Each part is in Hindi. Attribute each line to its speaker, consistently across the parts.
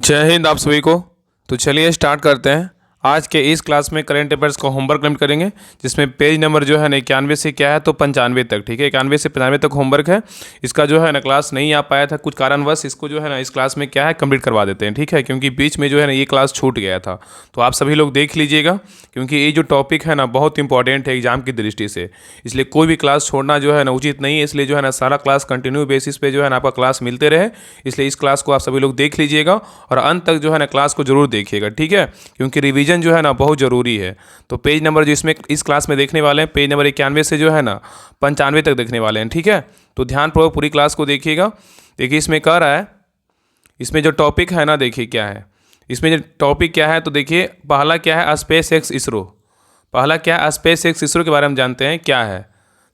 Speaker 1: जय हिंद आप सभी को। तो चलिए स्टार्ट करते हैं। आज के इस क्लास में करंट अफेयर्स को होमवर्क कंप्लीट करेंगे, जिसमें पेज नंबर जो है ना 91 से क्या है तो 95 तक। ठीक है, 91 से 95 तक होमवर्क है। इसका जो है ना क्लास नहीं आ पाया था कुछ कारणवश, इसको जो है ना इस क्लास में क्या है कंप्लीट करवा देते हैं। ठीक है, क्योंकि बीच में जो है ना ये क्लास छूट गया था। तो आप सभी लोग देख लीजिएगा, क्योंकि ये जो टॉपिक है ना बहुत इंपॉर्टेंट है एग्जाम की दृष्टि से। इसलिए कोई भी क्लास छोड़ना जो है ना उचित नहीं है। इसलिए जो है ना सारा क्लास कंटिन्यू बेसिस पे जो है ना आपका क्लास मिलते रहे। इसलिए इस क्लास को आप सभी लोग देख लीजिएगा और अंत तक जो है ना क्लास को जरूर देखिएगा। ठीक है, क्योंकि रिवीजन जो है ना बहुत ज़रूरी है। तो पेज नंबर जो इसमें इस क्लास में देखने वाले हैं, पेज नंबर 91 से जो है ना 95 तक देखने वाले हैं। ठीक है, तो ध्यानपूर्वक पूरी क्लास को देखिएगा। देखिए इसमें कह रहा है, इसमें जो टॉपिक है ना, देखिए क्या है इसमें जो टॉपिक क्या है। तो देखिए पहला क्या है, स्पेस एक्स इसरो। पहला क्या है, स्पेस एक्स इसरो के बारे में जानते हैं क्या है।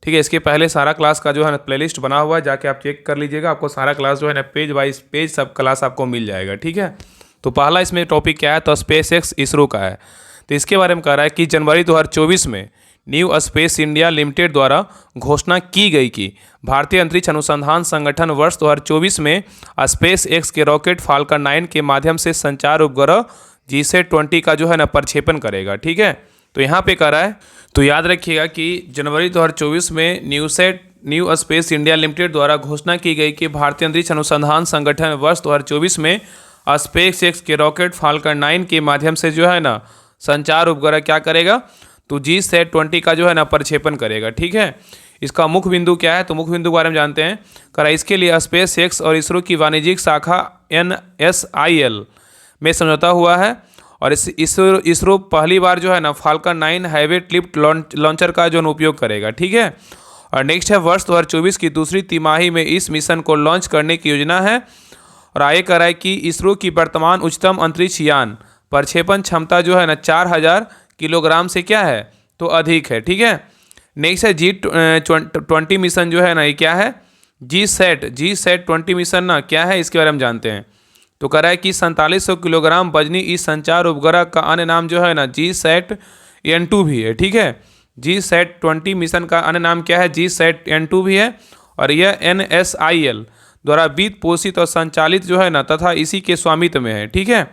Speaker 1: ठीक है, इसके पहले सारा क्लास का जो है ना प्लेलिस्ट बना हुआ है, जाके आप चेक कर लीजिएगा। आपको सारा क्लास जो है ना पेज वाइज पेज सब क्लास आपको मिल जाएगा। ठीक है, तो पहला इसमें टॉपिक क्या है, तो स्पेस एक्स इसरो का है। तो इसके बारे में कह रहा है कि जनवरी 2024 में न्यू स्पेस इंडिया लिमिटेड द्वारा घोषणा की गई कि भारतीय अंतरिक्ष अनुसंधान संगठन वर्ष 2024 में स्पेस एक्स के रॉकेट फाल्कन 9 के माध्यम से संचार उपग्रह GSAT-20 का जो है ना प्रक्षेपण करेगा। ठीक है, तो यहाँ पे कह रहा है, तो याद रखिएगा कि जनवरी 2024 में न्यू स्पेस इंडिया लिमिटेड द्वारा घोषणा की गई कि भारतीय अंतरिक्ष अनुसंधान संगठन वर्ष 2024 में स्पेस एक्स के रॉकेट फाल्कन 9 के माध्यम से जो है ना संचार उपग्रह क्या करेगा, तो GSAT-20 का जो है ना प्रक्षेपण करेगा। ठीक है, इसका मुख्य बिंदु क्या है, तो मुख्य बिंदु के बारे में जानते हैं। करा इसके लिए स्पेस एक्स और इसरो की वाणिज्यिक शाखा NSIL में समझौता हुआ है। और इसरो पहली बार जो है ना फाल्कन 9 हैवी लिफ्ट लॉन्चर का जो उपयोग करेगा। ठीक है, और नेक्स्ट है वर्ष 2024 की दूसरी तिमाही में इस मिशन को लॉन्च करने की योजना है। और आगे कह रहा है कि इसरो की वर्तमान उच्चतम अंतरिक्ष यान प्रक्षेपण क्षमता जो है ना 4000 किलोग्राम से क्या है तो अधिक है। ठीक है, नेक्स्ट है G20 मिशन जो है ना ये क्या है, GSAT-20 मिशन ना क्या है, इसके बारे में जानते हैं। तो कह रहा है कि 4700 किलोग्राम वजनी इस संचार उपग्रह का अन्य नाम जो है ना GSAT-N2 भी है। ठीक है, GSAT-20 मिशन का अन्य नाम क्या है, GSAT-N2 भी है। और यह NSIL द्वारा वित्त पोषित और संचालित जो है ना तथा इसी के स्वामित्व में है। ठीक है,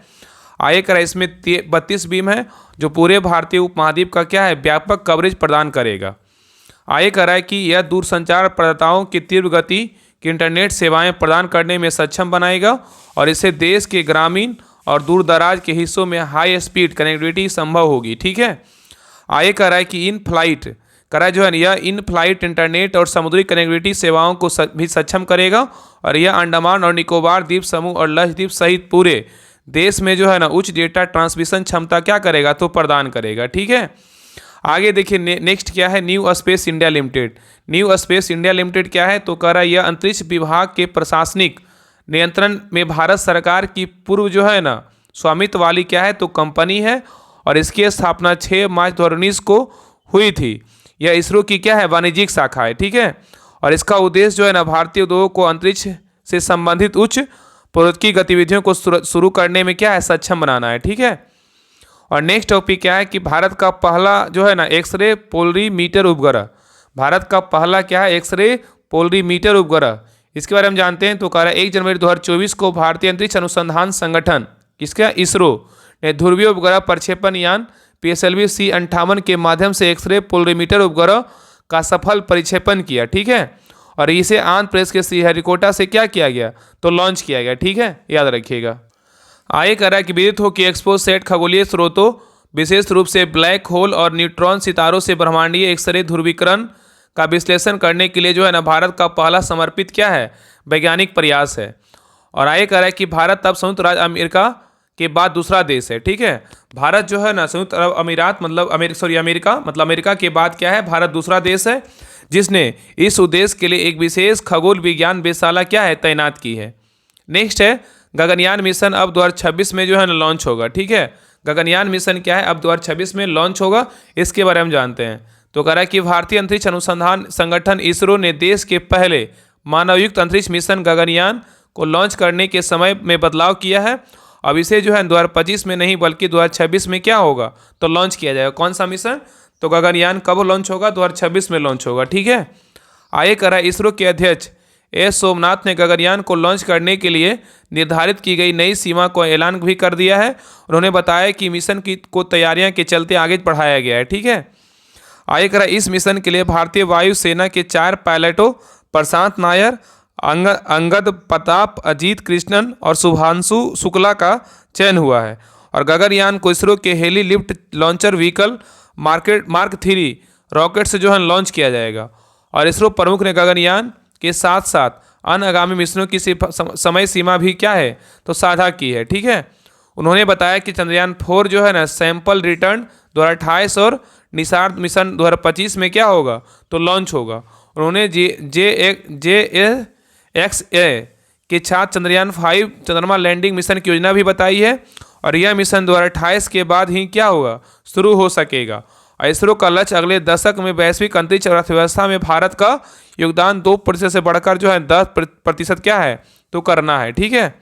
Speaker 1: आगे करा इसमें 32 बीम है जो पूरे भारतीय उपमहाद्वीप का क्या है व्यापक कवरेज प्रदान करेगा। आगे करा है कि यह दूरसंचार प्रदाताओं की तीव्र गति की इंटरनेट सेवाएं प्रदान करने में सक्षम बनाएगा और इससे देश के ग्रामीण और दूर दराज के हिस्सों में हाई स्पीड कनेक्टिविटी संभव होगी। ठीक है, आगे करा है कि इन फ्लाइट करा जो है यह इन फ्लाइट इंटरनेट और समुद्री कनेक्टिविटी सेवाओं को भी सक्षम करेगा। और यह अंडमान और निकोबार द्वीप समूह और लक्षद्वीप सहित पूरे देश में जो है ना उच्च डेटा ट्रांसमिशन क्षमता क्या करेगा तो प्रदान करेगा। ठीक है, आगे देखिए नेक्स्ट क्या है, new space India limited. New space India limited क्या है, तो कह रहा है यह अंतरिक्ष विभाग के प्रशासनिक नियंत्रण में भारत सरकार की पूर्व जो है ना स्वामित्व वाली क्या है तो कंपनी है। और इसकी स्थापना 6 मार्च 2019 को हुई थी। यह इसरो की क्या है वाणिज्यिक शाखा है। ठीक है, और इसका उद्देश्य जो है ना भारतीय उद्योग को अंतरिक्ष से संबंधित उच्च प्रौद्योगिकी गतिविधियों को शुरू करने में क्या है सक्षम बनाना है। ठीक है, और नेक्स्ट टॉपिक क्या है कि भारत का पहला जो है ना एक्सरे पोलरीमीटर उपग्रह। भारत का पहला क्या है एक्सरे पोलरीमीटर उपग्रह, इसके बारे में जानते हैं। तो कह रहा है 1 जनवरी 2024 को भारतीय अंतरिक्ष अनुसंधान संगठन किसका इसरो ने ध्रुवीय उपग्रह प्रक्षेपण यान PSLV C-58 के माध्यम से एक्सरे पोलरीमीटर उपग्रह का सफल प्रक्षेपण किया। ठीक है, और इसे आंध्र प्रदेश के श्रीहरिकोटा से क्या किया गया तो लॉन्च किया गया। ठीक है, याद रखिएगा। आगे कह रहा है कि विदित हो कि एक्सपोसेट खगोलीय स्रोतों विशेष रूप से ब्लैक होल और न्यूट्रॉन सितारों से ब्रह्मांडीय एक्सरे ध्रुवीकरण का विश्लेषण करने के लिए जो है ना भारत का पहला समर्पित क्या है वैज्ञानिक प्रयास है। और आगे कह रहा है कि भारत अब संयुक्त राज्य अमेरिका के बाद दूसरा देश है। ठीक है, भारत जो है ना संयुक्त अरब अमीरात मतलब अमेरिका के बाद क्या है भारत दूसरा देश है जिसने इस उद्देश्य के लिए एक विशेष खगोल विज्ञान वेधशाला क्या है तैनात की है। नेक्स्ट है गगनयान मिशन अब 2026 में जो है ना लॉन्च होगा। ठीक है, गगनयान मिशन क्या है अब 2026 में लॉन्च होगा, इसके बारे में जानते हैं। तो कह रहा है कि भारतीय अंतरिक्ष अनुसंधान संगठन इसरो ने देश के पहले मानवयुक्त अंतरिक्ष मिशन गगनयान को लॉन्च करने के समय में बदलाव किया है। अब इसे जो है 2025 में नहीं बल्कि 2026 में क्या होगा तो लॉन्च किया जाएगा। कौन सा मिशन, तो गगनयान कब लॉन्च होगा 2026 में लॉन्च होगा। ठीक है, आगे कह रहा है इसरो के अध्यक्ष एस सोमनाथ ने गगनयान को लॉन्च करने के लिए निर्धारित की गई नई सीमा को ऐलान भी कर दिया है। उन्होंने बताया कि मिशन को तैयारियां के चलते आगे बढ़ाया गया है। ठीक है, आगे करा इस मिशन के लिए भारतीय वायुसेना के 4 पायलटों प्रशांत नायर, अंगद प्रताप, अजीत कृष्णन और शुभांशु शुक्ला का चयन हुआ है। और गगनयान को इसरो के heavy lift launcher vehicle mark 3 rocket से जो है लॉन्च किया जाएगा। और इसरो प्रमुख ने गगनयान के साथ साथ अन्य आगामी मिशनों की समय सीमा भी क्या है तो साझा की है। ठीक है, उन्होंने बताया कि चंद्रयान 4 जो है ना सैंपल रिटर्न 2028 और निसार मिशन 2025 में क्या होगा तो लॉन्च होगा। उन्होंने JXA के साथ चंद्रयान 5 चंद्रमा लैंडिंग मिशन की योजना भी बताई है। और यह मिशन 2028 के बाद ही क्या होगा शुरू हो सकेगा। और इसरो का लक्ष्य अगले दशक में वैश्विक अंतरिक्ष अर्थव्यवस्था में भारत का योगदान 2% से बढ़कर जो है 10% क्या है तो करना है। ठीक है,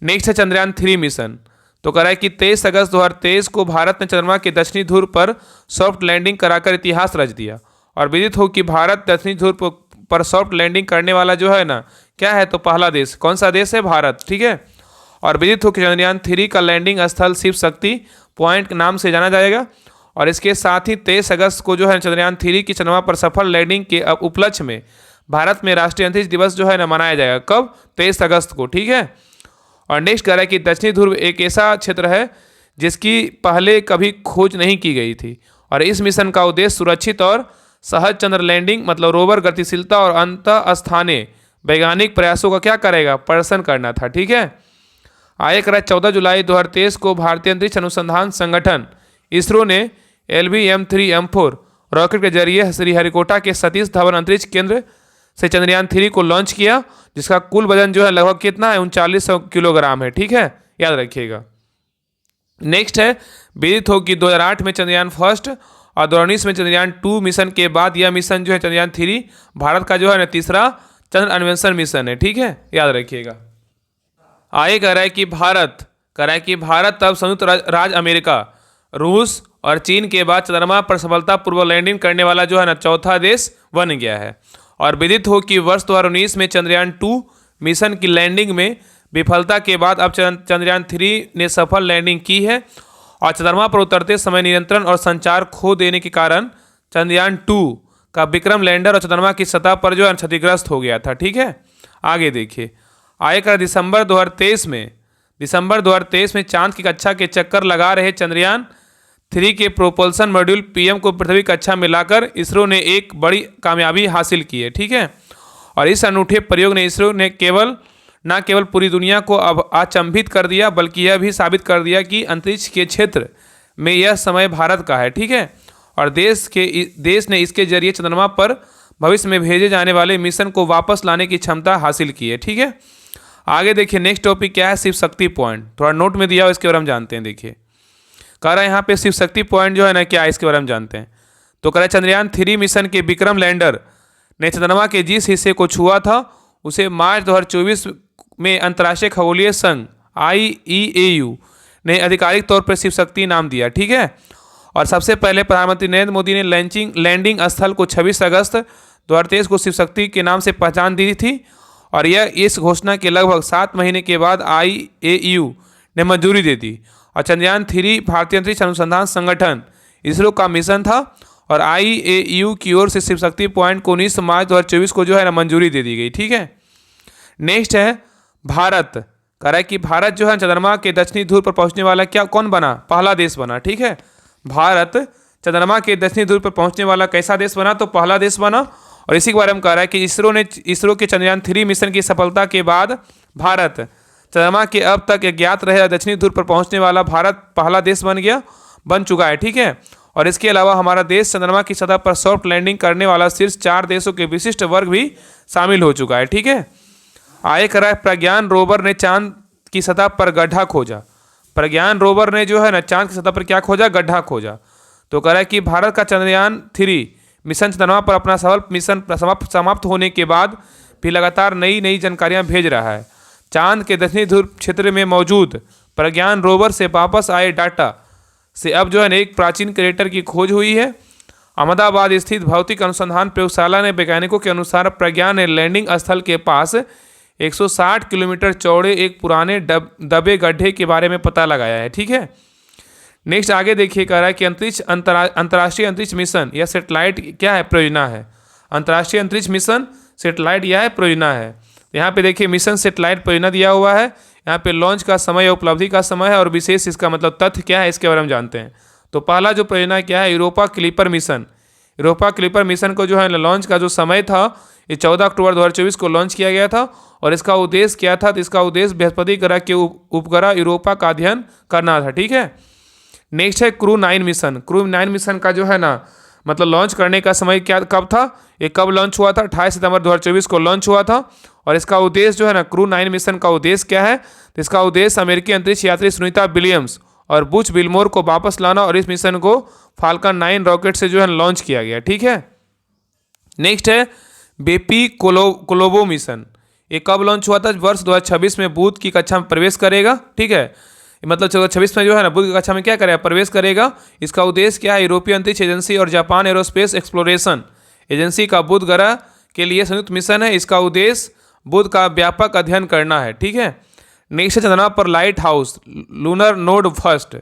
Speaker 1: नेक्स्ट है चंद्रयान 3 मिशन। तो कह रहा है कि 23 अगस्त 2023 को भारत ने चंद्रमा के दक्षिणी ध्रुव पर सॉफ्ट लैंडिंग कराकर इतिहास रच दिया। और विदित हो कि भारत दक्षिणी ध्रुव पर सॉफ्ट लैंडिंग करने वाला जो है ना क्या है तो पहला देश कौन सा देश है भारत। ठीक है, और विदित हो कि चंद्रयान 3 का लैंडिंग स्थल शिव शक्ति पॉइंट के नाम से जाना जाएगा। और इसके साथ ही 23 अगस्त को जो है चंद्रयान 3 की चंद्रमा पर सफल लैंडिंग के उपलक्ष्य में भारत में राष्ट्रीय अंतरिक्ष दिवस जो है ना मनाया जाएगा। कब 23 अगस्त को। ठीक है, और नेक्स्ट कह रहा है कि दक्षिणी ध्रुव एक ऐसा क्षेत्र है जिसकी पहले कभी खोज नहीं की गई थी। और इस मिशन का उद्देश्य सुरक्षित और सहज चंद्र लैंडिंग मतलब रोवर गतिशीलता और अंतः स्थानीय वैज्ञानिक प्रयासों का क्या करेगा प्रदर्शन करना था। ठीक है, आगे करा 14 जुलाई 2023 को भारतीय अंतरिक्ष अनुसंधान संगठन इसरो ने LVM-3M4 रॉकेट के जरिए श्रीहरिकोटा के सतीश धवन अंतरिक्ष केंद्र से चंद्रयान 3 को लॉन्च किया, जिसका कुल वजन जो है लगभग कितना है 3900 किलोग्राम है। ठीक है, याद रखिएगा। नेक्स्ट है विदित हो कि 2008 में चंद्रयान 1 और 2019 में चंद्रयान 2 मिशन के बाद यह मिशन जो है चंद्रयान 3 भारत का जो है ना तीसरा चंद्र अन्वेषण मिशन है। ठीक है, याद रखिएगा। आगे कह रहा है कि भारत अब संयुक्त राज्य अमेरिका, रूस और चीन के बाद चंद्रमा पर सफलतापूर्वक लैंडिंग करने वाला जो है ना चौथा देश बन गया है। और विदित हो कि वर्ष 2019 में चंद्रयान 2 मिशन की लैंडिंग में विफलता के बाद अब चंद्रयान 3 ने सफल लैंडिंग की है। और चंद्रमा पर उतरते समय नियंत्रण और संचार खो देने के कारण चंद्रयान 2 का विक्रम लैंडर और चंद्रमा की सतह पर जो है क्षतिग्रस्त हो गया था। ठीक है, आगे देखिए। आगे का दिसंबर 2023 में चांद की कक्षा के चक्कर लगा रहे चंद्रयान 3 के प्रोपल्सन मॉड्यूल PM को पृथ्वी कक्षा में लाकर इसरो ने एक बड़ी कामयाबी हासिल की है। ठीक है, और इस अनूठे प्रयोग ने इसरो ने न केवल पूरी दुनिया को अब अचंभित कर दिया बल्कि यह भी साबित कर दिया कि अंतरिक्ष के क्षेत्र में यह समय भारत का है। ठीक है, और देश ने इसके जरिए चंद्रमा पर भविष्य में भेजे जाने वाले मिशन को वापस लाने की क्षमता हासिल की है। ठीक है, आगे देखिए नेक्स्ट टॉपिक क्या है शिव शक्ति पॉइंट। थोड़ा नोट में दिया हो इसके बारे में जानते हैं। देखिए कह रहा है यहाँ पे शिव शक्ति पॉइंट जो है ना क्या है इसके बारे में जानते हैं। तो कह रहा है चंद्रयान 3 मिशन के विक्रम लैंडर ने चंद्रमा के जिस हिस्से को छुआ था उसे मार्च 2024 में अंतर्राष्ट्रीय खगोलीय संघ IEAU ने आधिकारिक तौर पर शिव शक्ति नाम दिया। ठीक है, और सबसे पहले प्रधानमंत्री नरेंद्र मोदी ने लैंडिंग स्थल को 26 अगस्त 2023 को शिव शक्ति के नाम से पहचान दी थी। और यह इस घोषणा के लगभग 7 महीने के बाद IAEU ने मंजूरी दे दी। और चंद्रयान 3 भारतीय अंतरिक्ष अनुसंधान संगठन इसरो का मिशन था और IAEU की ओर से शिव शक्ति पॉइंट को 19 मार्च 2024 को जो है ना मंजूरी दे दी गई। ठीक है, नेक्स्ट है भारत। कह रहा है कि भारत जो है चंद्रमा के दक्षिणी ध्रुव पर पहुंचने वाला कौन बना पहला देश बना। ठीक है, भारत चंद्रमा के दक्षिणी ध्रुव पर पहुंचने वाला कैसा देश बना तो पहला देश बना। और इसी के बारे में कह रहा है कि इसरो के चंद्रयान 3 मिशन की सफलता के बाद भारत चंद्रमा के अब तक ज्ञात रहे दक्षिणी ध्रुव पर पहुंचने वाला भारत पहला देश बन चुका है। ठीक है, और इसके अलावा हमारा देश चंद्रमा की सतह पर सॉफ्ट लैंडिंग करने वाला शीर्ष 4 देशों के विशिष्ट वर्ग भी शामिल हो चुका है। ठीक है, आगे कह रहा है प्रज्ञान रोवर ने चांद की सतह पर गड्ढा खोजा। प्रज्ञान रोवर ने जो है ना चांद की सतह पर क्या खोजा गड्ढा खोजा। तो कह रहा है कि भारत का चंद्रयान 3 मिशन चंद्रमा पर अपना सफल मिशन समाप्त होने के बाद भी लगातार नई जानकारियां भेज रहा है। चांद के दक्षिणी ध्रुव क्षेत्र में मौजूद प्रज्ञान रोवर से वापस आए डाटा से अब जो है एक प्राचीन क्रेटर की खोज हुई है। अहमदाबाद स्थित भौतिक अनुसंधान प्रयोगशाला ने वैज्ञानिकों के अनुसार प्रज्ञान ने लैंडिंग स्थल के पास 160 किलोमीटर चौड़े एक पुराने दबे गड्ढे के बारे में पता लगाया है। ठीक है, नेक्स्ट आगे देखिए, कह रहा है कि अंतर्राष्ट्रीय अंतरिक्ष मिशन या सेटेलाइट क्या है, परियोजना है। अंतर्राष्ट्रीय अंतरिक्ष मिशन सेटेलाइट यह है, परियोजना है। यहाँ पे देखिए मिशन सेटेलाइट परियोजना दिया हुआ है। यहाँ पे लॉन्च का समय, उपलब्धि का समय है और विशेष इसका मतलब तथ्य क्या है, इसके बारे में जानते हैं। तो पहला जो परियोजना क्या है, Europa clipper mission. Europa clipper mission को जो है लॉन्च का जो समय था, ये 14 अक्टूबर 2024 को लॉन्च किया गया था। और इसका उद्देश्य क्या था, तो इसका उद्देश्य बृहस्पति ग्रह के उपग्रह यूरोपा का अध्ययन करना था। ठीक है, नेक्स्ट है क्रू 9 मिशन। क्रू 9 मिशन का जो है ना मतलब लॉन्च करने का समय क्या, कब था, ये कब लॉन्च हुआ था, 28 सितंबर 2024 को लॉन्च हुआ था। और इसका उद्देश्य जो है ना, क्रू 9 मिशन का उद्देश्य क्या है, तो इसका उद्देश्य अमेरिकी अंतरिक्ष यात्री सुनीता विलियम्स और बुच विल्मोर को वापस लाना, और इस मिशन को फाल्कन 9 रॉकेट से जो है लॉन्च किया गया। ठीक है, नेक्स्ट है बेपी कोलोबो मिशन। ये कब लॉन्च हुआ था, वर्ष 2026 में बुध की कक्षा में प्रवेश करेगा। ठीक है, मतलब 2026 में जो है ना बुध की कक्षा में क्या करेगा, प्रवेश करेगा। इसका उद्देश्य क्या है, यूरोपीय अंतरिक्ष एजेंसी और जापान एरोस्पेस एक्सप्लोरेशन एजेंसी का बुध ग्रह के लिए संयुक्त मिशन है। इसका उद्देश्य बुध का व्यापक अध्ययन करना है। ठीक है, नेक्स्ट है चंद्रमा पर light house lunar node first.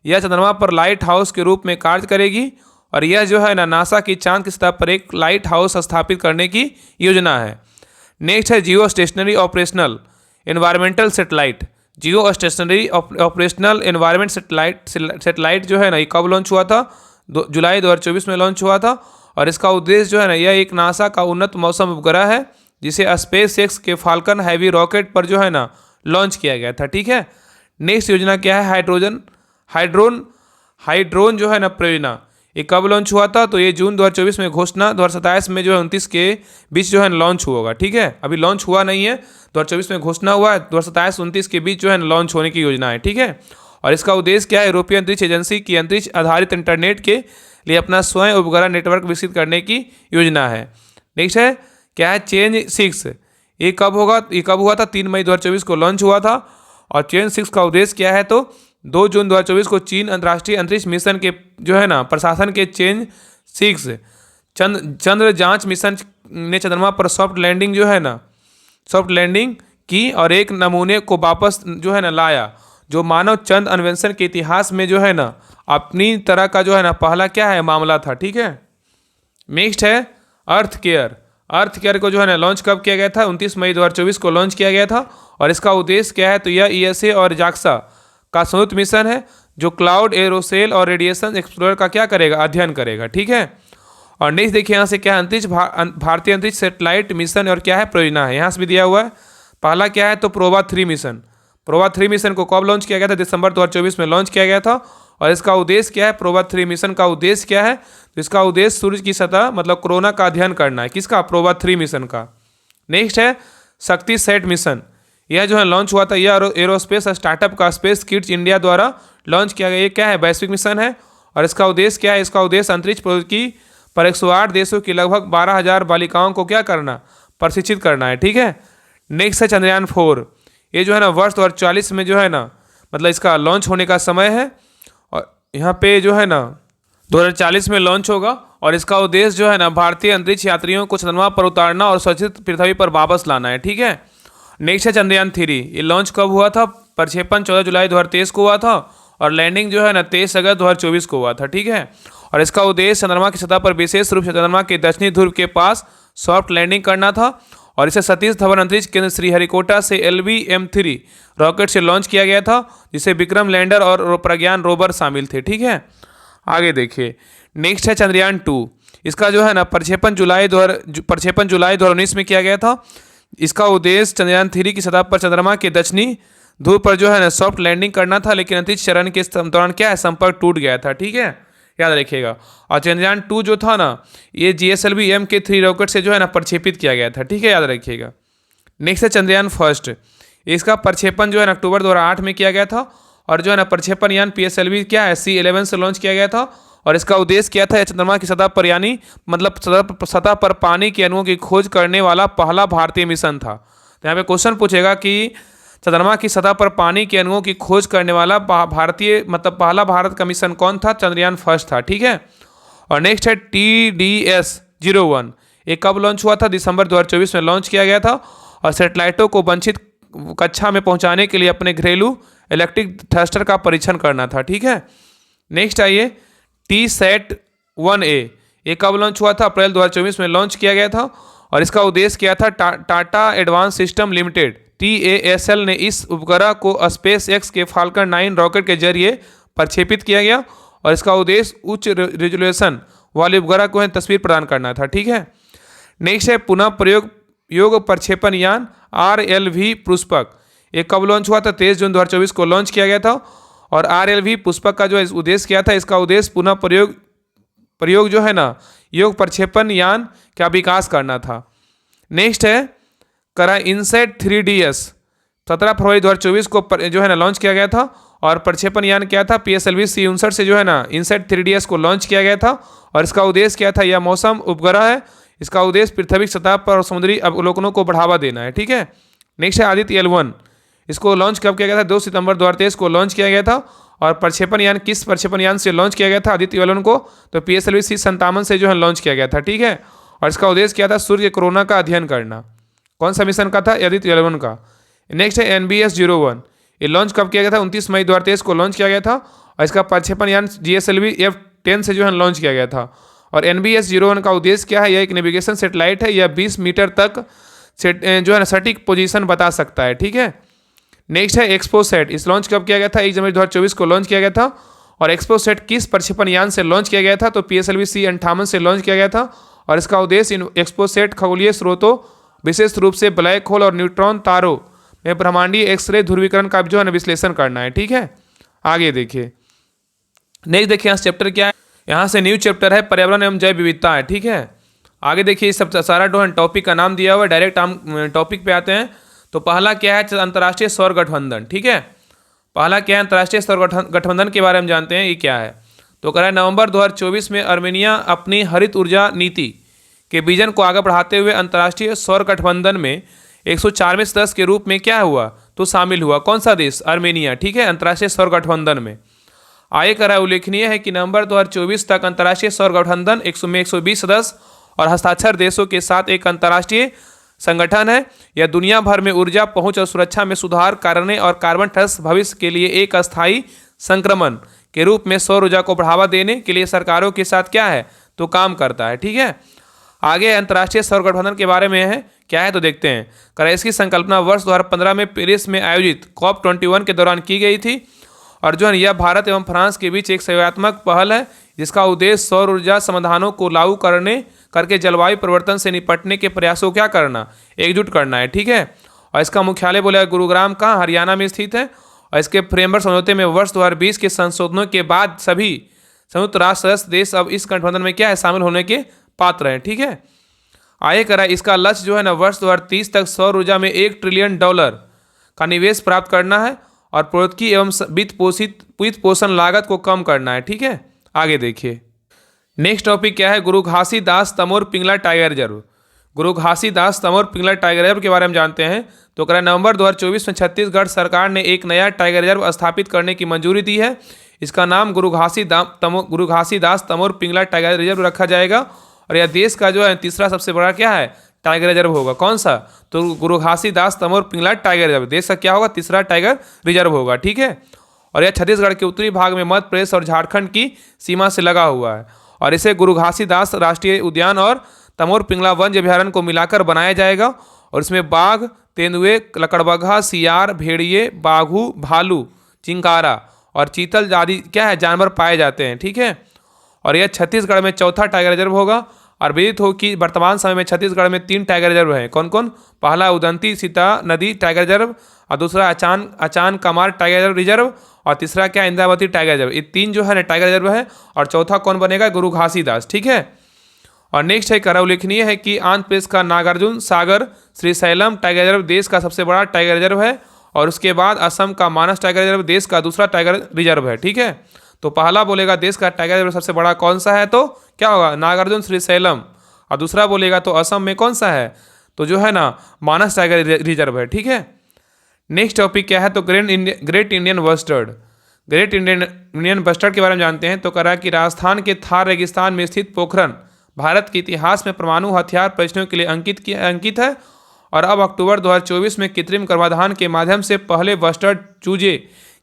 Speaker 1: यह चंद्रमा पर लाइट हाउस के रूप में कार्य करेगी और यह जो है ना नासा की चांद की सतह पर एक लाइट हाउस स्थापित करने की योजना है। नेक्स्ट है जियो स्टेशनरी ऑपरेशनल एनवायरमेंटल सेटेलाइट। जियो स्टेशनरी ऑपरेशनल एनवायरमेंट सेटेलाइट जो है ना, ये कब लॉन्च हुआ था, जुलाई 2024 में लॉन्च हुआ था। और इसका उद्देश्य जो है ना, यह एक नासा का उन्नत मौसम उपग्रह है जिसे स्पेस एक्स के फाल्कन हैवी रॉकेट पर जो है ना लॉन्च किया गया था। ठीक है, नेक्स्ट योजना क्या है, हाइड्रोन जो है ना परियोजना। ये कब लॉन्च हुआ था, तो ये जून 2024 में घोषणा, 2027 में जो है 29 के बीच जो है लॉन्च होगा। ठीक है, अभी लॉन्च हुआ नहीं है, 2024 में घोषणा हुआ है, 2027-29 के बीच जो है लॉन्च होने की योजना है। ठीक है, और इसका उद्देश्य क्या है, यूरोपीय अंतरिक्ष एजेंसी की अंतरिक्ष आधारित इंटरनेट के लिए अपना स्वयं उपग्रह नेटवर्क विकसित करने की योजना है। नेक्स्ट है क्या है, चेंज 6। ये कब होगा, ये कब हुआ था, 3 मई 2024 को लॉन्च हुआ था। और चेंज 6 का उद्देश्य क्या है, तो 2 जून 2024 को चीन अंतर्राष्ट्रीय अंतरिक्ष मिशन के जो है ना प्रशासन के चेंज 6 चंद्र जांच मिशन ने चंद्रमा पर सॉफ्ट लैंडिंग की और एक नमूने को वापस जो है ना लाया, जो मानव चंद्र अन्वेषण के इतिहास में जो है ना अपनी तरह का जो है ना पहला क्या है मामला था। ठीक है, नेक्स्ट है अर्थ केयर को जो है ना लॉन्च कब किया गया था, 29 मई 2024 को लॉन्च किया गया था। और इसका उद्देश्य क्या है, तो यह ESA और जाक्सा का संयुक्त मिशन है जो क्लाउड एरोसेल और रेडिएशन एक्सप्लोरर का क्या करेगा, अध्ययन करेगा। ठीक है, और नेक्स्ट देखिए यहाँ से क्या अंतरिक्ष भारतीय अंतरिक्ष सेटेलाइट मिशन और क्या है परियोजना है, यहाँ से भी दिया हुआ है। पहला क्या है, तो प्रोवा 3 मिशन को कब लॉन्च किया गया था, दिसंबर 2024 में लॉन्च किया गया था। और इसका उद्देश्य क्या है, प्रोवा 3 मिशन का उद्देश्य क्या है, तो इसका उद्देश्य सूर्य की सतह मतलब कोरोना का अध्ययन करना है, किसका, प्रोवा 3 मिशन का। नेक्स्ट है शक्ति सेट मिशन। यह जो है लॉन्च हुआ था, यह एरोस्पेस स्टार्टअप का स्पेस किड्स इंडिया द्वारा लॉन्च किया गया। ये क्या है, वैश्विक मिशन है। और इसका उद्देश्य क्या है, इसका उद्देश्य अंतरिक्ष प्रौद्योगिकी पर 108 देशों की लगभग 12,000 बालिकाओं को क्या करना, प्रशिक्षित करना है। ठीक है, नेक्स्ट है चंद्रयान 4। ये जो है ना वर्ष 2040 में जो है ना मतलब इसका लॉन्च होने का समय है। और यहाँ पे जो है ना 2040 में लॉन्च होगा। और इसका उद्देश्य जो है ना भारतीय अंतरिक्ष यात्रियों को चंद्रमा पर उतारना और सुरक्षित पृथ्वी पर वापस लाना है। ठीक है, नेक्स्ट है चंद्रयान 3। ये लॉन्च कब हुआ था, प्रक्षेपण 14 जुलाई 2023 को हुआ था और लैंडिंग जो है ना 23 अगस्त 2024 को हुआ था। ठीक है, और इसका उद्देश्य चंद्रमा की सतह पर विशेष रूप से चंद्रमा के दक्षिणी ध्रुव के पास सॉफ्ट लैंडिंग करना था। और इसे सतीश धवन अंतरिक्ष केंद्र श्रीहरिकोटा से LVM-3 रॉकेट से लॉन्च किया गया था, जिसे विक्रम लैंडर और प्रज्ञान रोवर शामिल थे। ठीक है, आगे देखिए, नेक्स्ट है चंद्रयान 2। इसका जो है ना प्रक्षेपण जुलाई 2019 में किया गया था। इसका उद्देश्य चंद्रयान 3 की सतह पर चंद्रमा के दक्षिणी ध्रुव पर जो है ना सॉफ्ट लैंडिंग करना था, लेकिन अंतरिक्ष चरण के दौरान क्या है, संपर्क टूट गया था। ठीक है, याद रखिएगा। और चंद्रयान 2 जो था ना, ये GSLV MK3 रॉकेट से जो है ना प्रक्षेपित किया गया था। ठीक है, याद रखिएगा। नेक्स्ट है चंद्रयान 1। इसका प्रक्षेपण जो है ना अक्टूबर 2008 में किया गया था। और जो है ना प्रक्षेपण यान PSLV क्या है, C11 से लॉन्च किया गया था। और इसका उद्देश्य क्या था, चंद्रमा की सतह पर यानी मतलब सतह पर पानी के अणुओं की खोज करने वाला पहला भारतीय मिशन था। तो यहाँ पे क्वेश्चन पूछेगा कि चंद्रमा की सतह पर पानी के अणुओं की खोज करने वाला भारतीय मतलब पहला भारत का मिशन कौन था, चंद्रयान 1 था। ठीक है, और नेक्स्ट है TDS-01, ये कब लॉन्च हुआ था? दिसंबर 2024 में लॉन्च किया गया था और सेटेलाइटों को वांछित कक्षा में पहुंचाने के लिए अपने घरेलू इलेक्ट्रिक थ्रस्टर का परीक्षण करना था। ठीक है, नेक्स्ट आइए TSAT-1A, ये कब लॉन्च हुआ था? अप्रैल 2024 में लॉन्च किया गया था और इसका उद्देश्य क्या था? Tata advance system limited TASL ने इस उपग्रह को स्पेस एक्स के फाल्कन 9 रॉकेट के जरिए प्रक्षेपित किया गया और इसका उद्देश्य उच्च रेजोल्यूशन वाले उपग्रह को तस्वीर प्रदान करना था। ठीक है, नेक्स्ट है पुनः प्रयोग योग प्रक्षेपण यान RLV पुष्पक, ये कब लॉन्च हुआ था? 23 जून 2024 को लॉन्च किया गया था और RLV पुष्पक का जो उद्देश्य क्या था? इसका उद्देश्य पुनः प्रयोग जो है ना योग प्रक्षेपण यान का विकास करना था। नेक्स्ट है करा इनसेट 3DS, 17 फरवरी 2024 को जो है ना लॉन्च किया गया था और प्रक्षेपण यान क्या था? PSLV C-59 से जो है ना इनसेट 3DS को लॉन्च किया गया था और इसका उद्देश्य क्या था? यह मौसम उपग्रह है, इसका उद्देश्य पृथ्वी सतह पर समुद्री अवलोकनों को बढ़ावा देना है। ठीक है, नेक्स्ट है आदित्य L1, इसको लॉन्च कब किया गया था? 2 सितंबर 2023 को लॉन्च किया गया था और प्रक्षेपण यान किस प्रक्षेपण यान से लॉन्च किया गया था आदित्य L1 को? तो PSLV C-57 से जो है लॉन्च किया गया था। ठीक है, और इसका उद्देश्य क्या था? सूर्य के कोरोना का अध्ययन करना। कौन सा मिशन का था? आदित्य L1 का। नेक्स्ट है NBS-01, ये लॉन्च कब किया गया था? 29 मई 2023 को लॉन्च किया गया था और इसका प्रक्षेपण यान GSLV F10 से जो है लॉन्च किया गया था और NBS-01 का उद्देश्य क्या है? यह एक नेविगेशन सेटेलाइट है, यह 20 मीटर तक जो है ना सटीक पोजीशन बता सकता है। ठीक है, नेक्स्ट है एक्सपोसैट, इस लॉन्च कब किया गया था? 1 जनवरी 2024 को लॉन्च किया गया था और एक्सपोसैट किस प्रक्षेपण यान से लॉन्च किया गया था? तो PSLV C-58 से लॉन्च किया गया था और इसका उद्देश्य एक्सपोसैट खगोलीय स्रोतों विशेष रूप से ब्लैक होल और न्यूट्रॉन तारों में ब्रह्मांडीय एक्सरे ध्रुवीकरण का जो है विश्लेषण करना है। ठीक है, आगे देखिए, नेक्स्ट देखिए यहाँ चैप्टर क्या है? यहाँ से न्यू चैप्टर है पर्यावरण एवं जैव विविधता है। ठीक है, आगे देखिए सब सारा जो है टॉपिक का नाम दिया हुआ है, डायरेक्ट हम टॉपिक पे आते हैं। तो पहला क्या है? अंतर्राष्ट्रीय सौर गठबंधन। ठीक है, पहला क्या है? अंतर्राष्ट्रीय सौर गठबंधन के बारे में जानते हैं, ये क्या है? तो कह रहा है नवंबर 2024 में अर्मेनिया अपनी हरित ऊर्जा नीति के विजन को आगे बढ़ाते हुए अंतर्राष्ट्रीय सौर गठबंधन में 104वें सदस्य के रूप में क्या हुआ? तो शामिल हुआ। कौन सा देश? अर्मेनिया। ठीक है, अंतर्राष्ट्रीय सौर गठबंधन में आगे करा उल्लेखनीय है कि नवंबर 2024 तक अंतर्राष्ट्रीय सौर गठबंधन 120 सदस्य और हस्ताक्षर देशों के साथ एक अंतर्राष्ट्रीय संगठन है। यह दुनिया भर में ऊर्जा पहुंच और सुरक्षा में सुधार करने और कार्बन ठोस भविष्य के लिए एक अस्थायी संक्रमण के रूप में सौर ऊर्जा को बढ़ावा देने के लिए सरकारों के साथ क्या है? तो काम करता है। ठीक है, आगे अंतर्राष्ट्रीय सौर गठबंधन के बारे में है क्या है? तो देखते हैं। करा इसकी संकल्पना वर्ष 2015 में पेरिस में आयोजित COP21 के दौरान की गई थी और जो है यह भारत एवं फ्रांस के बीच एक सहयोगात्मक पहल है जिसका उद्देश्य सौर ऊर्जा समाधानों को लागू करके जलवायु परिवर्तन से निपटने के प्रयासों क्या करना? एकजुट करना है। ठीक है, और इसका मुख्यालय बोले गुरुग्राम का हरियाणा में स्थित है और इसके फ्रेमवर्क समझौते में वर्ष 2020 के संशोधनों के बाद सभी संयुक्त राष्ट्र सदस्य देश अब इस गठबंधन में क्या है? शामिल होने के पात्र हैं। ठीक है, आगे करा इसका लक्ष्य जो है ना वर्ष 2030 तक सौर ऊर्जा में $1 ट्रिलियन का निवेश प्राप्त करना है और प्रौद्योगिकी एवं वित्त पोषण लागत को कम करना है। ठीक है, आगे देखिए नेक्स्ट टॉपिक क्या है? गुरु घासीदास तमोर पिंगला टाइगर रिजर्व। गुरु घासीदास तमोर पिंगला टाइगर रिजर्व के बारे में जानते हैं। तो करा नवंबर 2024 में छत्तीसगढ़ सरकार ने एक नया टाइगर रिजर्व स्थापित करने की मंजूरी दी है। इसका नाम गुरु घासीदास तमोर पिंगला टाइगर रिजर्व रखा जाएगा और यह देश का जो है तीसरा सबसे बड़ा क्या है? टाइगर रिजर्व होगा। कौन सा? तो गुरु घासीदास तमोर पिंगला टाइगर रिजर्व देश का क्या होगा? तीसरा टाइगर रिजर्व होगा। ठीक है, और यह छत्तीसगढ़ के उत्तरी भाग में मध्य प्रदेश और झारखंड की सीमा से लगा हुआ है और इसे गुरु घासीदास राष्ट्रीय उद्यान और तमोर पिंगला वन अभ्यारण्य को मिलाकर बनाया जाएगा और इसमें बाघ, तेंदुए, लकड़बग्घा, सियार, भेड़िए, बाघू, भालू, चिंकारा और चीतल आदि क्या है? जानवर पाए जाते हैं। ठीक है, और यह छत्तीसगढ़ में चौथा टाइगर रिजर्व होगा और विदित हो कि वर्तमान समय में छत्तीसगढ़ में 3 टाइगर रिजर्व हैं। कौन कौन? पहला उदंती सीता नदी टाइगर रिजर्व और दूसरा अचान कमार टाइगर रिजर्व और तीसरा क्या? Indravati tiger reserve. ये 3 जो है ना टाइगर रिजर्व है और चौथा कौन बनेगा? गुरु घासीदास। ठीक है, और नेक्स्ट है करा उल्लेखनीय है कि आंध्र प्रदेश का नागार्जुन सागर श्रीशैलम टाइगर रिजर्व देश का सबसे बड़ा टाइगर रिजर्व है और उसके बाद असम का मानस टाइगर रिजर्व देश का दूसरा टाइगर रिजर्व है। ठीक है, तो पहला बोलेगा देश का टाइगर रिजर्व सबसे बड़ा कौन सा है? तो क्या होगा? नागार्जुन श्रीशैलम। और दूसरा बोलेगा तो असम में कौन सा है? तो जो है ना मानस टाइगर रिजर्व है। ठीक है, नेक्स्ट टॉपिक क्या है? तो great Indian bustard. Great Indian bustard के बारे में जानते हैं तो कह रहा है कि राजस्थान के थार रेगिस्तान में स्थित पोखरण भारत के इतिहास में परमाणु हथियार परीक्षणों के लिए अंकित है। और अब अक्टूबर 2024 में कृत्रिम गर्भाधान के माध्यम से पहले बस्टर्ड चूजे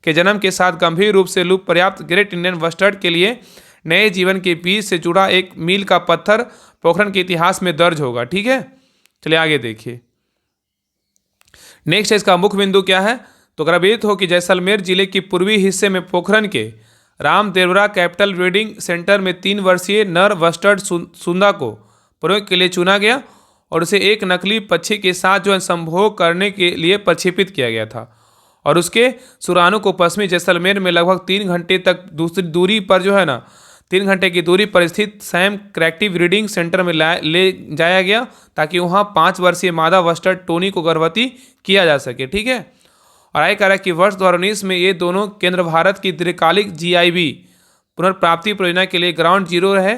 Speaker 1: के जन्म के साथ गंभीर रूप से लुप्त पर्याप्त ग्रेट इंडियन बस्टर्ड के लिए नए जीवन के बीज से जुड़ा एक मील का पत्थर पोखरण के इतिहास में दर्ज होगा। ठीक है, चलिए आगे देखिए। नेक्स्ट है इसका मुख्य बिंदु क्या है तो गर्भित हो कि जैसलमेर जिले के पूर्वी हिस्से में पोखरण के रामदेवरा कैपिटल ब्रीडिंग सेंटर में 3 वर्षीय नर बस्टर्ड सुंदा को प्रयोग के लिए चुना गया और उसे एक नकली पक्षी के साथ जो है संभोग करने के लिए प्रक्षेपित किया गया था और उसके शुक्राणु को पश्चिमी जैसलमेर में लगभग 3 घंटे तक दूसरी दूरी पर जो है ना 3 घंटे की दूरी पर स्थित सैम क्रैक्टिव ब्रीडिंग सेंटर में ले जाया गया ताकि वहाँ 5 वर्षीय मादा बस्टर्ड टोनी को गर्भवती किया जा सके। ठीक है, और आय कह रहा है कि वर्ष 2019 में ये दोनों केंद्र भारत की दीर्घकालिक GIB पुनर्प्राप्ति परियोजना के लिए ग्राउंड जीरो रहे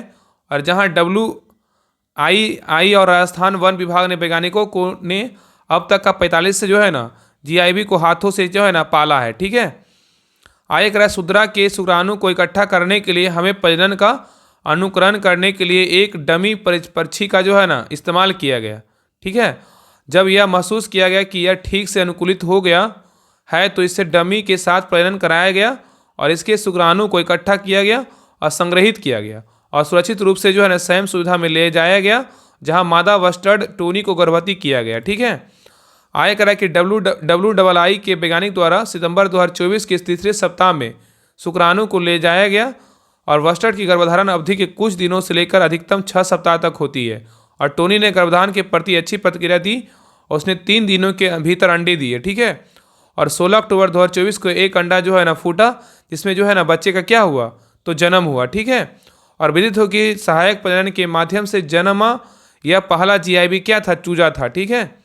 Speaker 1: और जहां WII और राजस्थान वन विभाग ने वैज्ञानिकों को ने अब तक का 45 से जो है ना GIB को हाथों से जो है ना पाला है। ठीक है, आय कह रहा है शुद्रा के शुक्राणु को इकट्ठा करने के लिए हमें प्रजनन का अनुकरण करने के लिए एक डमी पक्षी का जो है ना इस्तेमाल किया गया। ठीक है, जब यह महसूस किया गया कि यह ठीक से अनुकूलित हो गया है तो इससे डमी के साथ प्रजनन कराया गया और इसके शुक्राणु को इकट्ठा किया गया और संग्रहित किया गया और सुरक्षित रूप से जो है ना सैम सुविधा में ले जाया गया जहां मादा बस्टर्ड टोनी को गर्भवती किया गया। ठीक है, आय करा कि WII के वैज्ञानिक द्वारा सितंबर 2024 के तीसरे सप्ताह में शुक्राणु को ले जाया गया और बस्टर्ड की गर्भधारण अवधि के कुछ दिनों से लेकर अधिकतम 6 सप्ताह तक होती है और टोनी ने गर्भधारण के प्रति अच्छी प्रतिक्रिया दी और उसने 3 दिनों के भीतर अंडे दिए। ठीक है, और 16 अक्टूबर 2024 को एक अंडा जो है ना फूटा जिसमें जो है ना बच्चे का क्या हुआ तो जन्म हुआ। ठीक है, और विदित हो कि सहायक प्रजनन के माध्यम से जन्मा यह पहला GIB क्या था, चूजा था। ठीक है,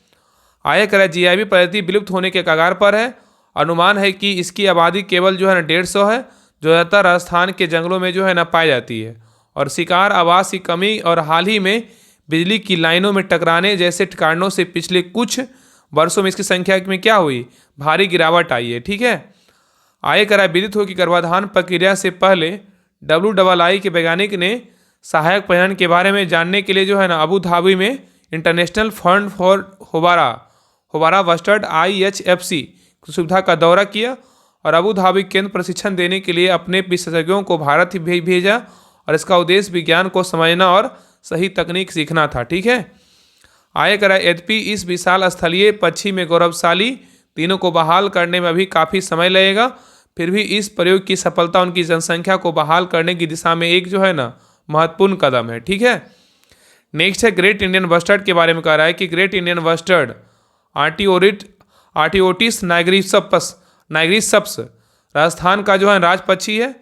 Speaker 1: आय करा GIB प्रजाति विलुप्त होने के कगार पर है। अनुमान है कि इसकी आबादी केवल जो है ना 150 है जो ज़्यादातर राजस्थान के जंगलों में जो है ना पाई जाती है और शिकार आवास की कमी और हाल ही में बिजली की लाइनों में टकराने जैसे कारणों से पिछले कुछ वर्षों में इसकी संख्या में क्या हुई, भारी गिरावट आई है। ठीक है, आय करा विदित हो कि गर्भाधान प्रक्रिया से पहले WII के वैज्ञानिक ने सहायक प्रजनन के बारे में जानने के लिए जो है ना अबू धाबी में international fund for houbara bustard IHFC सुविधा का दौरा किया और अबू धाबी केंद्र प्रशिक्षण देने के लिए अपने विशेषज्ञों को भारत ही भेजा और इसका उद्देश्य विज्ञान को समझना और सही तकनीक सीखना था। ठीक है, आय करा यद्यपि इस विशाल स्थलीय पक्षी में गौरवशाली तीनों को बहाल करने में अभी काफ़ी समय लगेगा, फिर भी इस प्रयोग की सफलता उनकी जनसंख्या को बहाल करने की दिशा में एक जो है ना महत्वपूर्ण कदम है। ठीक है, नेक्स्ट है ग्रेट इंडियन बस्टर्ड के बारे में कह रहा है कि ग्रेट इंडियन बस्टर्ड आर्टियोटिस नाइग्रिसप्स राजस्थान का जो है राज पक्षी है।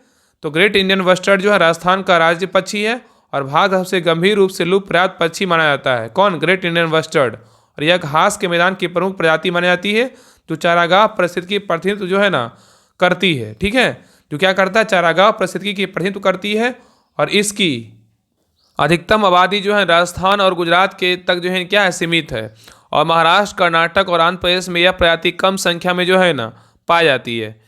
Speaker 1: तो ग्रेट इंडियन बस्टर्ड जो है राजस्थान का राज्य पक्षी है और भारत से गंभीर रूप से लुप्त प्राप्त पक्षी माना जाता है। कौन, ग्रेट इंडियन बस्टर्ड। और यह घास के मैदान की प्रमुख प्रजाति मानी जाती है जो चारागाह परिस्थिति की प्रतिनिधित्व जो है ना करती है। ठीक है, जो क्या करता है, चारागाह परिस्थिति की प्रतिनिधित्व करती है और इसकी अधिकतम आबादी जो है राजस्थान और गुजरात के तक जो है क्या है सीमित है और महाराष्ट्र, कर्नाटक और आंध्र प्रदेश में यह प्रजाति कम संख्या में जो है ना पाई जाती है।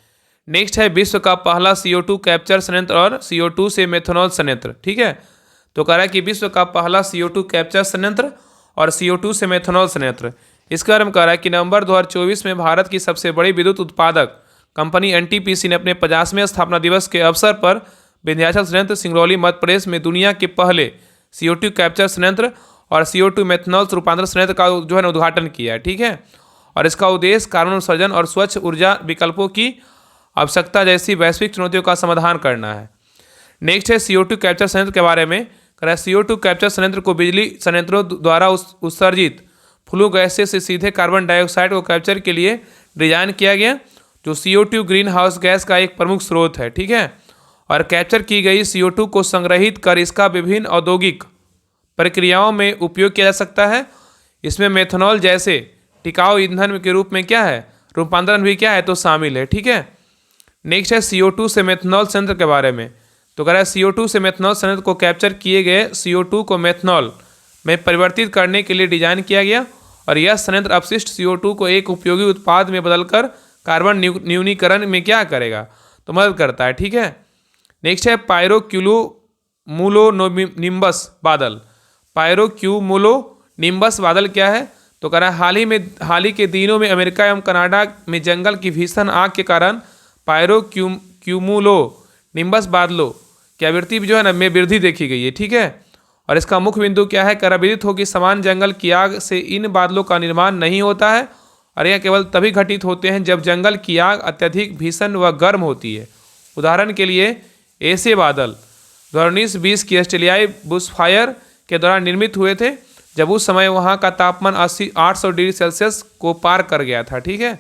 Speaker 1: नेक्स्ट है विश्व का पहला CO2 कैप्चर संयंत्र और CO2 से मेथनॉल संयंत्र। ठीक है, तो कह रहा है कि विश्व का पहला CO2 कैप्चर संयंत्र और CO2 से मेथनॉल संयंत्र। इसके बारे में कह रहा है कि नवंबर 2024 में भारत की सबसे बड़ी विद्युत उत्पादक कंपनी NTPC ने अपने 50वें स्थापना दिवस के अवसर पर विंध्याचल संयंत्र सिंगरौली मध्य प्रदेश में दुनिया के पहले CO2 कैप्चर संयंत्र और CO2 मेथनॉल रूपांतरण संयंत्र का जो है उद्घाटन किया है। ठीक है, और इसका उद्देश्य कार्बन उत्सर्जन और स्वच्छ ऊर्जा विकल्पों की आवश्यकता जैसी वैश्विक चुनौतियों का समाधान करना है। नेक्स्ट है CO2 कैप्चर संयंत्र के बारे में कह रहा है CO2 कैप्चर संयंत्र को बिजली संयंत्रों द्वारा उत्सर्जित फ्लू गैसें से सीधे कार्बन डाइऑक्साइड को कैप्चर के लिए डिजाइन किया गया जो CO2 ग्रीन हाउस गैस का एक प्रमुख स्रोत है। ठीक है, और कैप्चर की गई CO2 को संग्रहित कर इसका विभिन्न औद्योगिक प्रक्रियाओं में उपयोग किया जा सकता है। इसमें मेथनॉल जैसे टिकाऊ ईंधन के रूप में क्या है रूपांतरण भी क्या है तो शामिल है। ठीक है, नेक्स्ट है CO2 से मेथनॉल संयंत्र के बारे में। तो कह रहा है CO2 से मेथनॉल संयंत्र को कैप्चर किए गए CO2 को मेथनॉल में परिवर्तित करने के लिए डिजाइन किया गया और यह संयंत्र अपशिष्ट CO2 को एक उपयोगी उत्पाद में बदलकर कार्बन न्यूनीकरण में क्या करेगा तो मदद करता है, ठीक है। नेक्स्ट है पायरोक्यूमुलोनिम्बस बादल। पायरोक्यूमुलोनिम्बस बादल क्या है? तो कह रहा है हाल ही के दिनों में अमेरिका एवं कनाडा में जंगल की भीषण आग के कारण पायरोक्यूमुलोनिम्बस बादलों की आवृत्ति जो है ना में वृद्धि देखी गई है, ठीक है। और इसका मुख्य बिंदु क्या है? विदित हो कि समान जंगल की आग से इन बादलों का निर्माण नहीं होता है और यह केवल तभी घटित होते हैं जब जंगल की आग अत्यधिक भीषण व गर्म होती है। उदाहरण के लिए ऐसे बादल 2019-20 की ऑस्ट्रेलियाई बुशफायर के दौरान निर्मित हुए थे, जब उस समय वहाँ का तापमान 800 डिग्री सेल्सियस को पार कर गया था, ठीक है।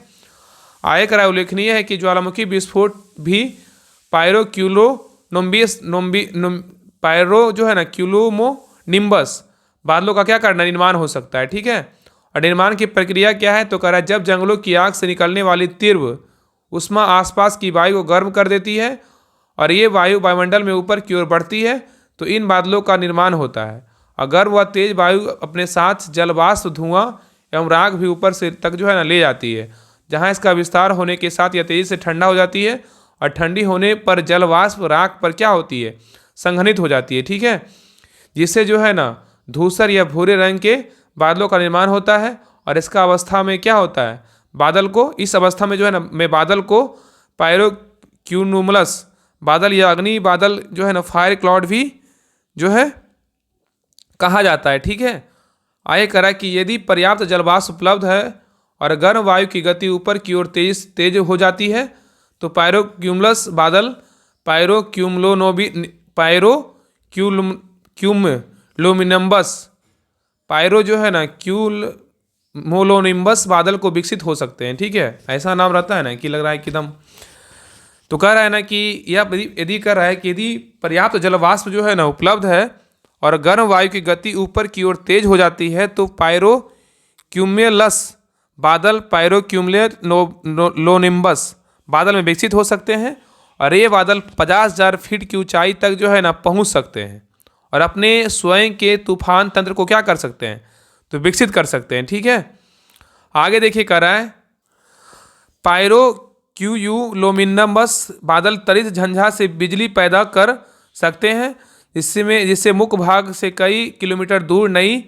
Speaker 1: आगे का उल्लेखनीय है कि ज्वालामुखी विस्फोट भी क्यूलोमोनिम्बस बादलों का क्या करना निर्माण हो सकता है, ठीक है। और निर्माण की प्रक्रिया क्या है? तो कह रहा है जब जंगलों की आग से निकलने वाली तीव्र उष्मा आसपास की वायु को गर्म कर देती है और ये वायु वायुमंडल में ऊपर की ओर बढ़ती है तो इन बादलों का निर्माण होता है। अगर वह तेज वायु अपने साथ जलवाष्प, धुआं एवं राख भी ऊपर से तक जो है ना ले जाती है, जहाँ इसका विस्तार होने के साथ यह तेजी से ठंडा हो जाती है और ठंडी होने पर जलवाष्प राख पर क्या होती है? संघनित हो जाती है, ठीक है। जिससे जो है ना धूसर या भूरे रंग के बादलों का निर्माण होता है। और इसका अवस्था में क्या होता है? बादल को इस अवस्था में जो है ना बादल को पायरोक्यूमुलस बादल या अग्नि बादल जो है ना फायर क्लाउड भी जो है कहा जाता है, ठीक है। आगे करा कि यदि पर्याप्त जलवाष्प उपलब्ध है और गर्म वायु की गति ऊपर की ओर तेज हो जाती है तो पायरोक्यूमुलस बादल पायरो जो है ना क्यूमुलोनिम्बस बादल को विकसित हो सकते हैं, ठीक है। ऐसा नाम रहता है ना कि लग रहा है कि एकदम, तो कह रहा है ना कि यह यदि कह रहा है कि यदि पर्याप्त जलवाष्प जो है ना उपलब्ध है और गर्म वायु की गति ऊपर की ओर तेज हो जाती है तो पायरोक्यूमुलस बादल पायरोक्यूमुलोनिम्बस बादल में विकसित हो सकते हैं और ये बादल 50,000 फीट की ऊंचाई तक जो है ना पहुंच सकते हैं और अपने स्वयं के तूफान तंत्र को क्या कर सकते हैं? तो विकसित कर सकते हैं, ठीक है। आगे देखिए कह रहा है पायरोक्यूमुलोनिम्बस बादल त्वरित झंझा से बिजली पैदा कर सकते हैं जिससे मुख्य भाग से कई किलोमीटर दूर नई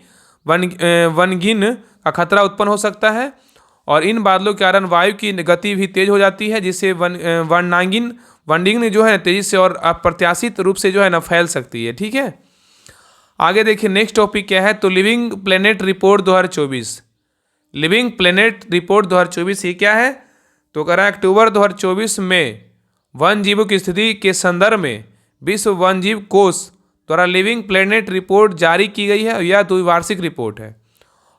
Speaker 1: वनगिन का खतरा उत्पन्न हो सकता है। और इन बादलों के कारण वायु की गति भी तेज हो जाती है जिससे वनडिंग जो है तेजी से और अप्रत्याशित रूप से जो है ना फैल सकती है, ठीक है। आगे देखिए नेक्स्ट टॉपिक क्या है? तो living planet report 2024। Living planet report 2024 ये क्या है? तो कह रहा है अक्टूबर 2024 में वन जीवों की स्थिति के संदर्भ में विश्व वन जीव कोष द्वारा लिविंग प्लेनेट रिपोर्ट जारी की गई है। यह द्विवार्षिक रिपोर्ट है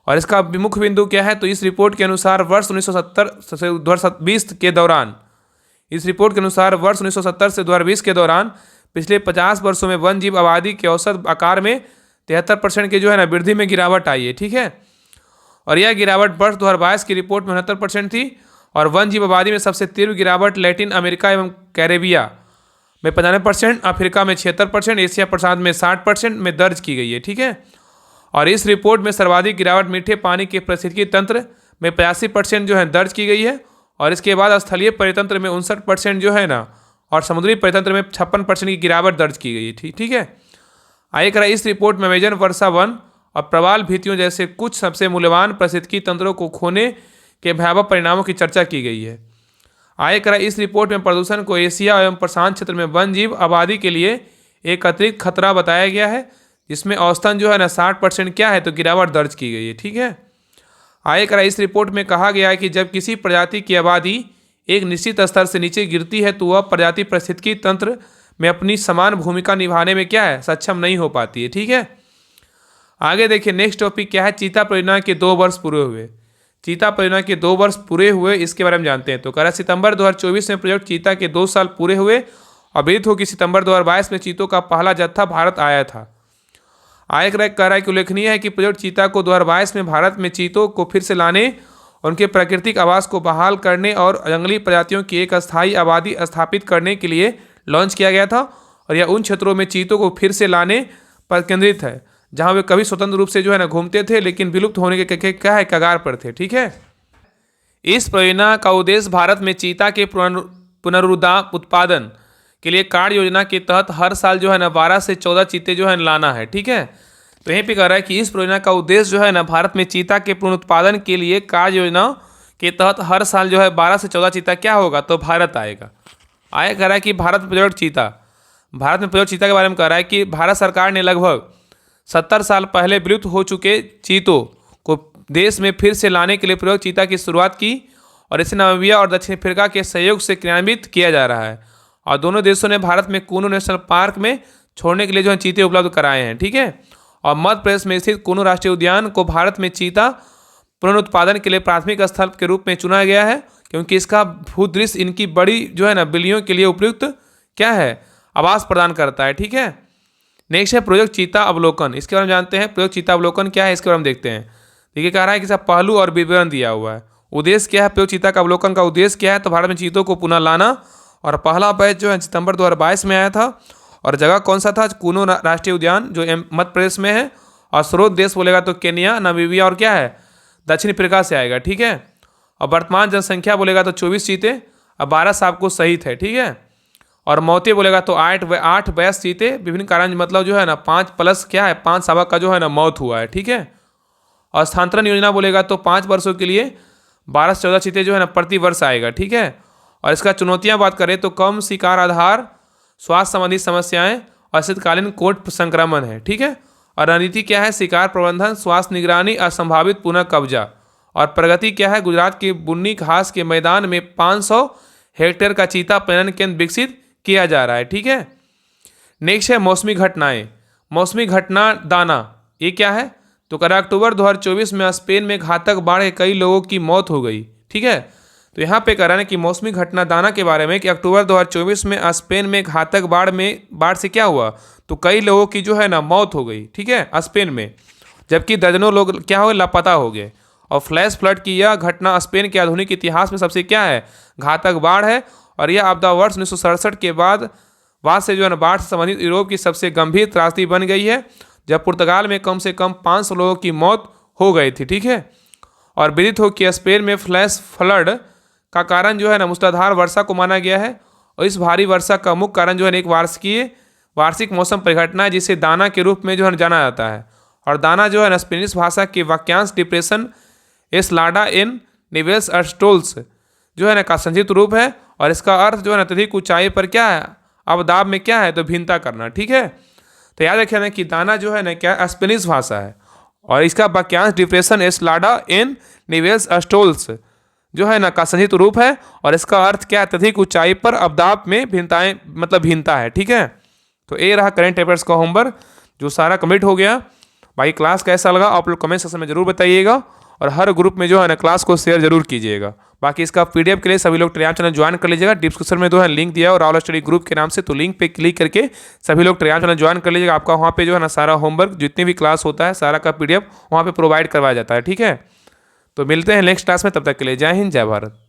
Speaker 1: और इसका मुख्य बिंदु क्या है? तो इस रिपोर्ट के अनुसार वर्ष 1970 से 2020 के दौरान इस रिपोर्ट के अनुसार वर्ष 1970 से 2020 के दौरान पिछले 50 वर्षों में वन जीव आबादी के औसत आकार में 73% के जो है ना वृद्धि में गिरावट आई है, ठीक है। और यह गिरावट वर्ष 2022 की रिपोर्ट में 69% थी और वन जीव आबादी में सबसे तीव्र गिरावट लैटिन अमेरिका एवं कैरेबिया में 95%, अफ्रीका में 76%, एशिया प्रशांत में 60% में दर्ज की गई है, ठीक है। और इस रिपोर्ट में सर्वाधिक गिरावट मीठे पानी के पारिस्थितिकी तंत्र में 85% जो है दर्ज की गई है और इसके बाद स्थलीय परितंत्र में 59% जो है ना और समुद्री परितंत्र में 56% की गिरावट दर्ज की गई है, ठीक है। आगे करा इस रिपोर्ट में अमेजन वर्षा वन और प्रवाल भित्तियों जैसे कुछ सबसे मूल्यवान पारिस्थितिकी तंत्रों को खोने के भयावह परिणामों की चर्चा की गई है। आगे करा इस रिपोर्ट में प्रदूषण को एशिया एवं प्रशांत क्षेत्र में वन जीव आबादी के लिए एक अतिरिक्त खतरा बताया गया है जिसमें औसतन जो है ना 60% क्या है? तो गिरावट दर्ज की गई है, ठीक है। आगे करा इस रिपोर्ट में कहा गया है कि जब किसी प्रजाति की आबादी एक निश्चित स्तर से नीचे गिरती है तो वह प्रजाति पारिस्थितिकी तंत्र में अपनी समान भूमिका निभाने में क्या है? सक्षम नहीं हो पाती है, ठीक है। आगे देखिए नेक्स्ट टॉपिक क्या है? चीता परियोजना के 2 वर्ष पूरे हुए। चीता परियोजना के 2 वर्ष पूरे हुए इसके बारे में जानते हैं। तो कह रहा है सितंबर 2024 में प्रोजेक्ट चीता के 2 साल पूरे हुए और विदित हो कि सितंबर 2022 में चीतों का पहला जत्था भारत आया था। आगे कह रहा है कि उल्लेखनीय है कि प्रोजेक्ट चीता को 2022 में भारत में चीतों को फिर से लाने, उनके प्राकृतिक आवास को बहाल करने और जंगली प्रजातियों की एक अस्थायी आबादी स्थापित करने के लिए लॉन्च किया गया था। और यह उन क्षेत्रों में चीतों को फिर से लाने पर केंद्रित है जहां वे कभी स्वतंत्र रूप से जो है ना घूमते थे लेकिन विलुप्त होने के क्या है कगार पर थे, ठीक है। इस परियोजना का उद्देश्य भारत में चीता के उत्पादन के लिए कार्य योजना के तहत हर साल जो है ना 12 से 14 चीते जो है लाना है। ठीक है, तो यहीं पे कह रहा है कि इस परियोजना का उद्देश्य जो है ना भारत में चीता के पुनरुत्पादन के लिए कार्य योजना के तहत हर साल जो है 12 से 14 चीता क्या होगा, तो भारत आएगा। आगे कह रहा है कि भारत में प्रयोग चीता के बारे में कह रहा है कि भारत सरकार ने लगभग 70 साल पहले विलुप्त हो चुके चीतों को देश में फिर से लाने के लिए प्रयोग चीता की शुरुआत की और इसे नामीबिया और दक्षिण अफ्रीका के सहयोग से क्रियान्वित किया जा रहा है। और दोनों देशों ने भारत में कूनू नेशनल पार्क में छोड़ने के लिए जो है चीते उपलब्ध कराए हैं। ठीक है, और मध्य प्रदेश में स्थित कूनू राष्ट्रीय उद्यान को भारत में चीता पुनरुत्पादन के लिए प्राथमिक स्थल के रूप में चुना गया है, क्योंकि इसका भूदृश्य इनकी बड़ी जो है ना बिल्लियों के लिए उपयुक्त क्या है, आवास प्रदान करता है। ठीक है, नेक्स्ट है प्रोजेक्ट चीता अवलोकन। इसके बारे में जानते हैं, प्रोजेक्ट चीता अवलोकन क्या है, इसके बारे में देखते हैं। देखिए कह रहा है कि सब पहलू और विवरण दिया हुआ है। उद्देश्य क्या है, प्रयोग चीता का अवलोकन का उद्देश्य क्या है, तो भारत में चीतों को पुनः लाना, और पहला बैच जो है सितंबर 2022 में आया था, और जगह कौन सा था, कूनू राष्ट्रीय उद्यान जो मध्य प्रदेश में है, और स्रोत देश बोलेगा तो केन्या, नामीबिया और क्या है, दक्षिण अफ्रीका से आएगा। ठीक है, और वर्तमान जनसंख्या बोलेगा तो 24 चीते और 12 सांप को सहित है। ठीक है, और मौतें बोलेगा तो 8 वयस्क चीते, विभिन्न कारण मतलब जो है ना 5 प्लस क्या है 5 शावक का जो है ना मौत हुआ है। ठीक है, और स्थानांतरण योजना बोलेगा तो 5 वर्षों के लिए 12 से 14 चीते जो है ना प्रति वर्ष आएगा। ठीक है, और इसका चुनौतियां बात करें तो कम शिकार आधार, स्वास्थ्य संबंधी समस्याएं और शीतकालीन कोट संक्रमण है। ठीक है, और रणनीति क्या है, शिकार प्रबंधन, स्वास्थ्य निगरानी और संभावित पुनः कब्जा। और प्रगति क्या है, गुजरात के बुन्नी घास के मैदान में 500 हेक्टेयर का चीता प्रजनन केंद्र विकसित किया जा रहा है। ठीक है, नेक्स्ट है मौसमी घटनाएं। मौसमी घटना दाना, ये क्या है, तो कह रहा अक्टूबर 2024 में स्पेन में घातक बाढ़ के कई लोगों की मौत हो गई। ठीक है, तो यहाँ पे कह रहा है कि मौसमी घटना दाना के बारे में कि अक्टूबर 2024 में स्पेन में घातक बाढ़ से क्या हुआ, तो कई लोगों की जो है ना मौत हो गई। ठीक है, स्पेन में, जबकि दर्जनों लोग क्या हो गए, लापता हो गए। और फ्लैश फ्लड की यह घटना स्पेन के आधुनिक इतिहास में सबसे क्या है, घातक बाढ़ है, और यह आपदा वर्ष 1967 के बाद से जो है ना बाढ़ से संबंधित यूरोप की सबसे गंभीर त्रासदी बन गई है, जब पुर्तगाल में कम से कम 500 लोगों की मौत हो गई थी। ठीक है, और विदित हो कि स्पेन में फ्लैश फ्लड का कारण जो है ना मूसलाधार वर्षा को माना गया है, और इस भारी वर्षा का मुख्य कारण जो है एक वार्षिक मौसम परिघटना है, जिसे दाना के रूप में जो है जाना जाता है। और दाना जो है ना स्पेनिश भाषा के वाक्यांश डिप्रेशन एस्लाडा इन निवेल्स अस्टोल्स जो है ना का संक्षिप्त रूप है, और इसका अर्थ जो है ना अत्यधिक ऊंचाई पर क्या है, अवदाब में क्या है, तो भिन्नता करना। ठीक है, तो याद रखिए ना कि दाना जो है ना क्या स्पेनिश भाषा है, और इसका वाक्यांश डिप्रेशन एस्लाडा इन निवेल्स अस्टोल्स जो है ना का संक्षिप्त रूप है, और इसका अर्थ क्या, अत्यधिक ऊंचाई पर अवदाब में भिन्नताएं मतलब भिन्नता है। ठीक है, तो ये रहा करेंट अफेयर्स का होमवर्क जो सारा कंप्लीट हो गया। भाई क्लास कैसा लगा आप लोग कमेंट सेक्शन में जरूर बताइएगा, और हर ग्रुप में जो है ना क्लास को शेयर जरूर कीजिएगा। बाकी इसका पीडीएफ के लिए सभी लोग टेलीग्राम चैनल ज्वाइन कर लीजिएगा। डिस्क्रिप्शन में जो है लिंक दिया है और ऑल स्टडी ग्रुप के नाम से, तो लिंक पे क्लिक करके सभी लोग टेलीग्राम चैनल ज्वाइन कर लीजिएगा। आपका वहाँ पे जो है ना सारा होमवर्क जितनी भी क्लास होता है सारा का पीडीएफ वहाँ पे प्रोवाइड करवाया जाता है। ठीक है, तो मिलते हैं नेक्स्ट क्लास में, तब तक के लिए जय हिंद जय भारत।